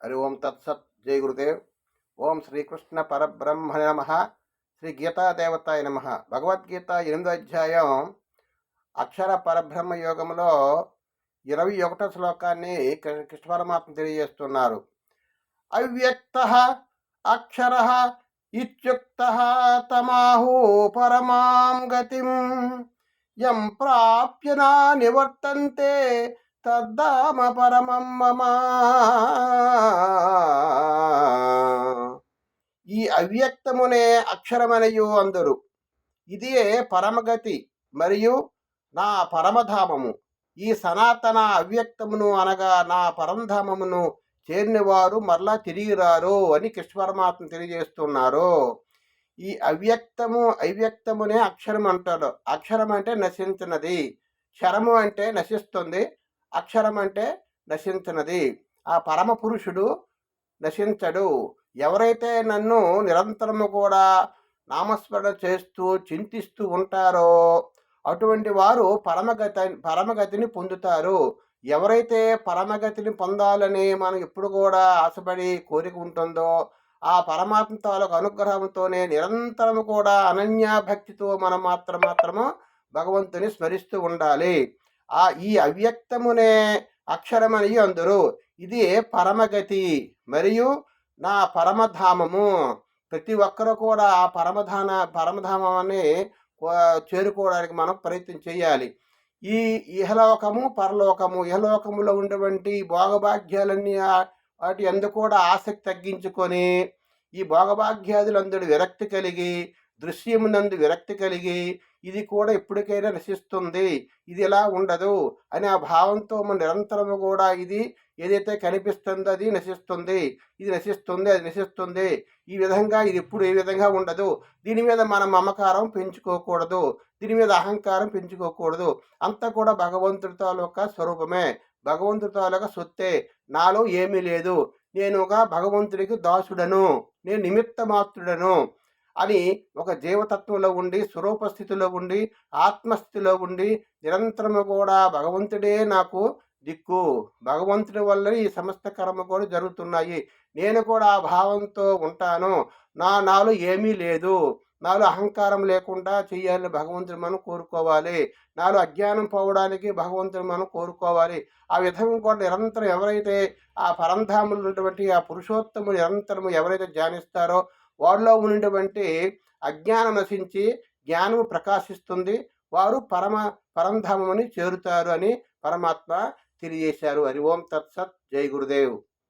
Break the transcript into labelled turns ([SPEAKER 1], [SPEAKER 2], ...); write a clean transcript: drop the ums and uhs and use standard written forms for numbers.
[SPEAKER 1] హరి ఓం తత్సత్. జై గురుదేవ్. ఓం శ్రీకృష్ణ పరబ్రహ్మ నమ. శ్రీ గీతాదేవతాయ నమ. భగవద్గీత 8వ అధ్యాయం అక్షర పరబ్రహ్మ యోగంలో 21వ శ్లోకాన్ని కృష్ణ పరమాత్మ తెలియజేస్తున్నారు. అవ్యక్త అక్షర ఇత్యుక్త తమాహు పరమాం గతిం యం ప్రాప్య నా నివర్తంతే తద్ధామ పరమం మమ. ఈ అవ్యక్తమునే అక్షరమనయు అందరు. ఇదే పరమగతి మరియు నా పరమధామము. ఈ సనాతన అవ్యక్తమును అనగా నా పరంధామమును చేరినవారు మరలా తిరిగిరారు అని కృష్ణ పరమాత్మ తెలియజేస్తున్నారు. ఈ అవ్యక్తమునే అక్షరం అంటాడు. అక్షరం అంటే నశించినది, క్షరము అంటే నశిస్తుంది, అక్షరం అంటే నశించినది. ఆ పరమ పురుషుడు నశించడు. ఎవరైతే నన్ను నిరంతరము కూడా నామస్మరణ చేస్తూ చింతిస్తూ ఉంటారో అటువంటి వారు పరమగతిని పొందుతారు. ఎవరైతే పరమగతిని పొందాలని మనం ఎప్పుడు కూడా ఆశపడి కోరిక ఉంటుందో ఆ పరమాత్మ తాలూకు అనుగ్రహంతోనే నిరంతరము కూడా అనన్యభక్తితో మనం మాత్రము భగవంతుని స్మరిస్తూ ఉండాలి. ఈ అవ్యక్తమునే అక్షరమని అందరు. ఇది పరమగతి మరియు నా పరమధామము. ప్రతి ఒక్కరు కూడా ఆ పరమధామాన్ని చేరుకోవడానికి మనం ప్రయత్నం చేయాలి. ఈ ఇహలోకము పరలోకము, ఇహలోకములో ఉండేటువంటి భోగభాగ్యాలన్నీ వాటి అందు కూడా ఆసక్తి తగ్గించుకొని ఈ భోగభాగ్యాదులందరూ విరక్తి కలిగి, దృశ్యమునందు విరక్తి కలిగి ఇది కూడా ఎప్పటికైనా నశిస్తుంది, ఇది ఇలా ఉండదు అనే ఆ భావంతో మన నిరంతరము కూడా ఇది ఏదైతే కనిపిస్తుందో అది నశిస్తుంది, ఇది నశిస్తుంది, అది నశిస్తుంది, ఈ విధంగా ఇది ఎప్పుడు ఏ విధంగా ఉండదు, దీని మీద మనం మమకారం పెంచుకోకూడదు, దీని మీద అహంకారం పెంచుకోకూడదు. అంతా కూడా భగవంతుడి తాలూకా స్వరూపమే, భగవంతుడి తాలూకా సొత్తే. నాలో ఏమీ లేదు, నేనుగా భగవంతుడికి దాసుడను, నేను నిమిత్త మాత్రుడను అని ఒక జీవతత్వంలో ఉండి, స్వరూపస్థితిలో ఉండి, ఆత్మస్థితిలో ఉండి నిరంతరము కూడా భగవంతుడే నాకు దిక్కు, భగవంతుడి వల్ల ఈ సమస్త కర్మ కూడా జరుగుతున్నాయి, నేను కూడా ఆ భావంతో ఉంటాను, నాలో ఏమీ లేదు, నాలో అహంకారం లేకుండా చెయ్యాలని భగవంతుడు మనం కోరుకోవాలి, నాలో అజ్ఞానం పోవడానికి భగవంతుడు మనం కోరుకోవాలి. ఆ విధంగా కూడా నిరంతరం ఎవరైతే ఆ పరంధాములు ఉన్నటువంటి ఆ పురుషోత్తములు నిరంతరము ఎవరైతే ధ్యానిస్తారో వారిలో ఉన్నటువంటి అజ్ఞానం నశించి జ్ఞానము ప్రకాశిస్తుంది, వారు పరంధామని చేరుతారు అని పరమాత్మ తెలియజేశారు. హరి ఓం తత్సత్. జై గురుదేవ్.